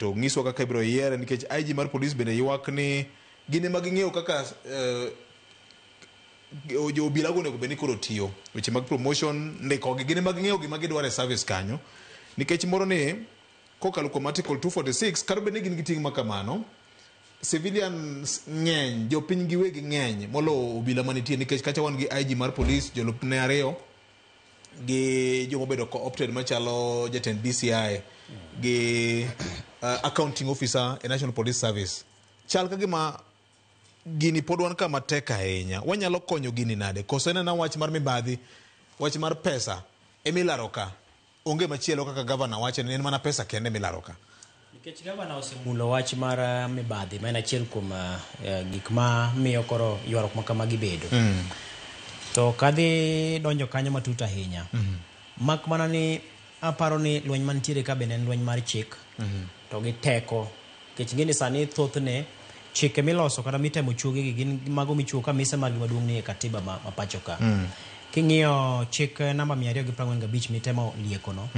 to ngiswa kaka ibro yiere nikech IG mar police bende ywak ni gine maging'eyo kaka jo obila go nego beni koro tiyo weche mag promotion ndiko gi gine maging'eyo gima gidwaro e service kanyo nikech moro ni kokalo kuom article 246 kar bende gin giting' makamano civilians ng'eny jopiny giwegi ng'eny molo obila manitie nikech kacha wan gi IG mar police jolupne ariyo gi jomo bedo co-opted machalo jatend DCI gi accounting officer e National Police Service chal ka gima gini pod wan kama tek ahinya wanyalo konyo gini nade koso en na wach mar mibadhi wach mar pesa emilaro ka onge machielo kaka governor wacho ni en mana pesa kende milaro ka nikech governor osemulo wach mar mibadhi ma en achiel kuom gik ma miyo koro ywaruok ma kama gibedo to kadhi donjo kanyo matut ahinya mak mana ni aparo ni lweny mantiere ka bende en lweny mar chik to gi teko nikech ngeni sani thothne chike miloso kata mitemo chuogi gi gin mago michuo ka mise mag maduong' ni e katiba ma pacho ka king'iyo chik namba 245 mitemo liekono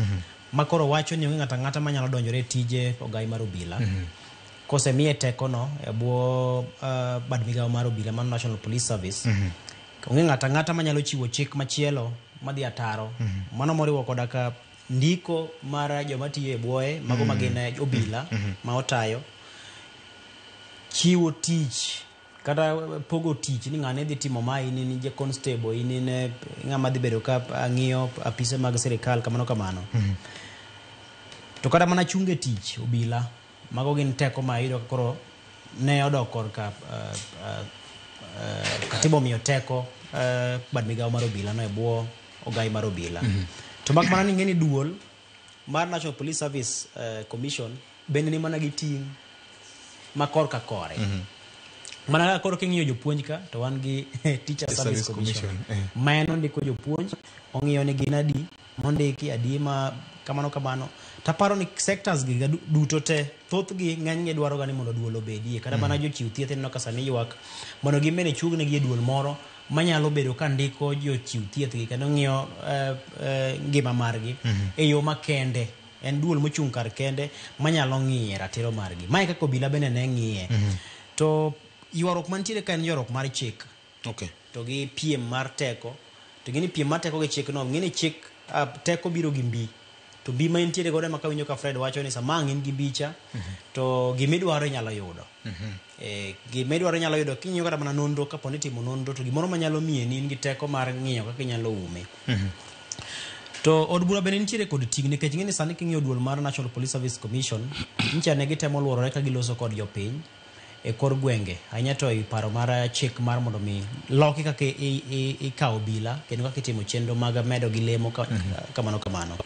makoro wacho ni onge ng'ata ng'ata manyalo donjore tije ogai mar obila kosemiye tekono e bwo bad migawo mar obila mar National Police Service onge ng'ata ng'ata manyalo chiwo chik machielo madhi ataro mano moriwo koda ka ndiko mar joma tiyo e bwoye mago magin obila ma otayo chiwo tich kata pogo tich ni ng'ane dhi timo mai ni je constable ni ng'ama dhi bedo ka ng'iyo apise mag sirikal kamano to kata mana chunge tich obila mago gin teko ma iyudo koro ne odok korka katiba omiyo teko bad migawo mar obila no e bwo ogai mar obila to mak mana ni ng'eni duol mar National Police Service Commission bende ni mana gi ting' makor ka kore mana koro king'iyo jopuonj ka to wan gi Teacher Service Commission ma en ondiko jopuonj ong'iyo ni gin adi mondiki adi ma kamano taparo ni sectors gi duto te thoth gi ng'eny dwaro ga ni mondo duol obedie kata mana jochiw thieth en no kasa ni ywak mondo gimene chugne gi duol moro manyalo bedo ka ndiko jochiw thieth gi kendo ng'iyo ngima margi e yo makende en duol mochung' kar kende manyalo ng'iye ratiro margi mae kaka obila bende ne ng'iye to ywaruok mantiere ka en ywaruok mar chik to gi piem mar teko to gini piem mar teko gi chik no ng'ini chik teko biro gi mbi to mbi ma intiere godo ma kawinjo ka Fred wacho ni sama ng'in gi bicha to gimidwaro inyalo yudo gimidwaro inyalo yudo kinyo kata mana nonro kapo ni timo nonro to gimoro manyalo miye ni in gi teko mar ng'iyo kaka inyalo ume to od bura bende nitiere kod ting' nikech ng'eni sani king'iyo duol mar National Police Service Commission ncha ne gitemo luorore ka giloso kod jopiny e kor gwenge ahinya to i paro mar chik mar mondo mi loki kaka ikawo obila kendo kaka itimo chenro mag medo gi lemo kamano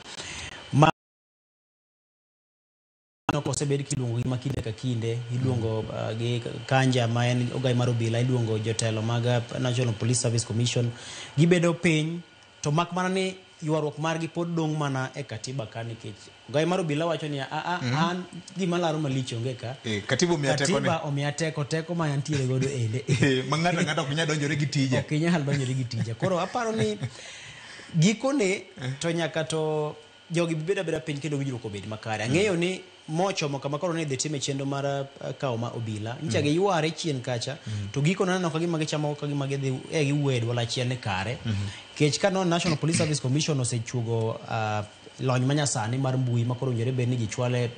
kosebed kiluongo gi makinde ka kinde iluongo gi Kanja ma en ogai mar obila iluongo jotelo mag National Police Service Commission gibedo piny to mak mana ni ywaruok margi pod dong' mana e katiba ka nikech ogai mar obila wacho ni an gima laro malich onge ka katiba omiya teko ma yantiere godo ende ma ng'ato ok nyal donjore gi tije koro aparo ni gikone to nyaka to jogi beda piny kendo winjruok obed makare ang'eyo ni mochomo kama koro ne dhi time chenro mar kawo ma obila ncha gi yware chien kacha to giko nano ka gima gichamo ka gima gidhi giwed wala chien ne kare kech ka no National Police Service Commission osechugo lony manyasani mar mbui makoro njore bed ni gichwale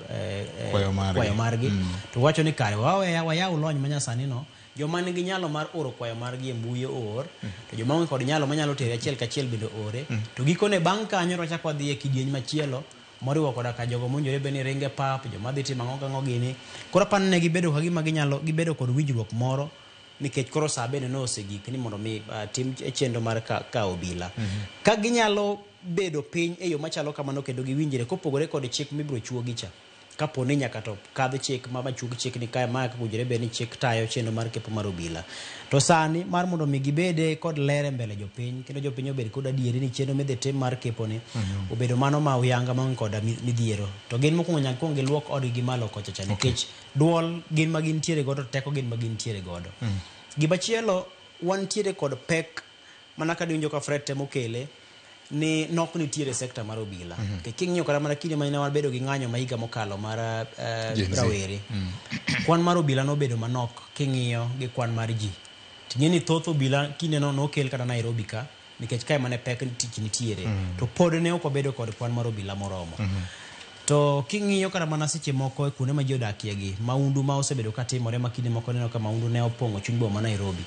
kwayo margi to wacho ni kare wayaw lony manyasani no joma nigi nyalo mar oro kwayo margi e mbui or to joma onge kod nyalo manyalo tere achiel kachiel bende ore to gikone bang' kanyo rochako wadhi e kidieny machielo moriwo koda ka jogo monjore beni ringe pap joma dhi timo ang'o gini koro pan ne gibedo ka gima ginyalo gibedo kod winjruok moro nikech koro saa bende no osegik ni mondo mi tim chenro mar ka obila ka ginyalo bedo piny e yo machalo kamano kendo giwinjre kopogore kod chik mibro chuo gicha kapo ni nyaka to kadh chik ma bachug chik ni kae ma kujire beni chik tayo chenro mar kepo mar obila to sani mar mondo mi gibede kod lere mbele jopiny kendo jopiny obed kod adieri ni chenro midhi tim mar kepo ni obedo mano ma uyanga ma koda midhiero to gin mokwongo nyaka kuong giluok odgi malo kocha cha nikech duol gin ma gin tiere godo teko gin ma gin tiere godo gimachielo wantiere kod pek mana ka dinjo ka Fred temo kele ni nok nitiere sekta mar obila. King'iyo kata mana kinde mane wabedo gi ng'anyo mahiga mokalo mar rawere. Kwan mar obila nobedo manok king'iyo gi kwan mar ji. Ting'e ni thoth obila kinde no nokel kata Nairobi ka nikech kae mane pek tich nitiere. To pod ne ok obedo kod kwan mar obila moromo. To king'iyo kata mana seche moko kuonde ma ji odakie gi maundu ma osebedo ka timore ma kinde moko neno ka maundu ne opong'o chuny boma Nairobi.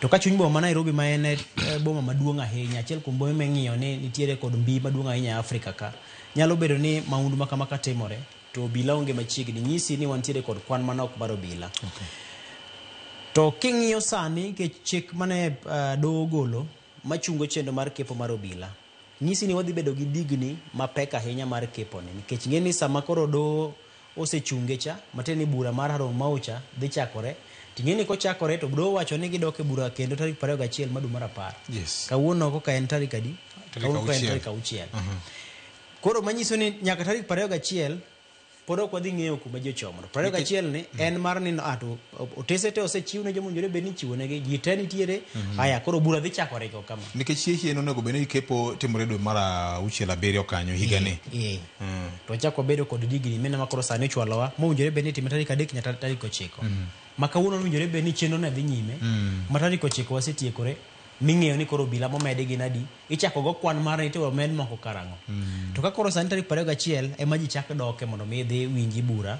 To ka chuny boma Nairobi ma en boma maduong' ahinya, achiel kuom bombe mang'iyo ni nitiere kod mbii maduong' ahinya e Afrika ka, nyalo bedo ni maundu ma kama ka timore to obila onge machiegni, nyisi ni wantiere kod kwan manok mar obila. To king'iyo sani ke chik mane doho golo machungo chenro mar kepo mar obila, nyisi ni wadhi bedo gi digni mapek ahinya mar kepo ni, nikech ng'e ni sama koro doho osechunge cha mateni bura mar Harold Maucha dhi chakore. Ting'e ni kochakore to doho wacho ni gidok e bura kendo tarik 21 dwe mar 10. Yes. Kawuono ko ka en tarik adi? Kawuono en tarik 6. Koro manyiso ni nyaka tarik 21 pod ok wadhi ng'eyo kuma ji ochomo. 21 ni en mar ni to otese te osechiw ne jomonjore bed ni chiwo negi ji te nitiere. Aya koro bura dhi chakore ko kama. Nikech yie onego bed ni kepo timore dwe mar 6-7 kanyo higa ni. To chako bedo kod digni mena makoro sani chwalowa mowinjore bed ni time tarik 3 nyaka tarik 9. Ma kawuono owinjore bed ni chenro ne dhi nyime. Ma tarik 9 wasetiekore. Ming'eyo ni koro obila momedi gin adi, ichako go kwan mar ni to med moko karang'o. To ka koro sani tarik 21 ema ji chako doke mondo mi dhi winji bura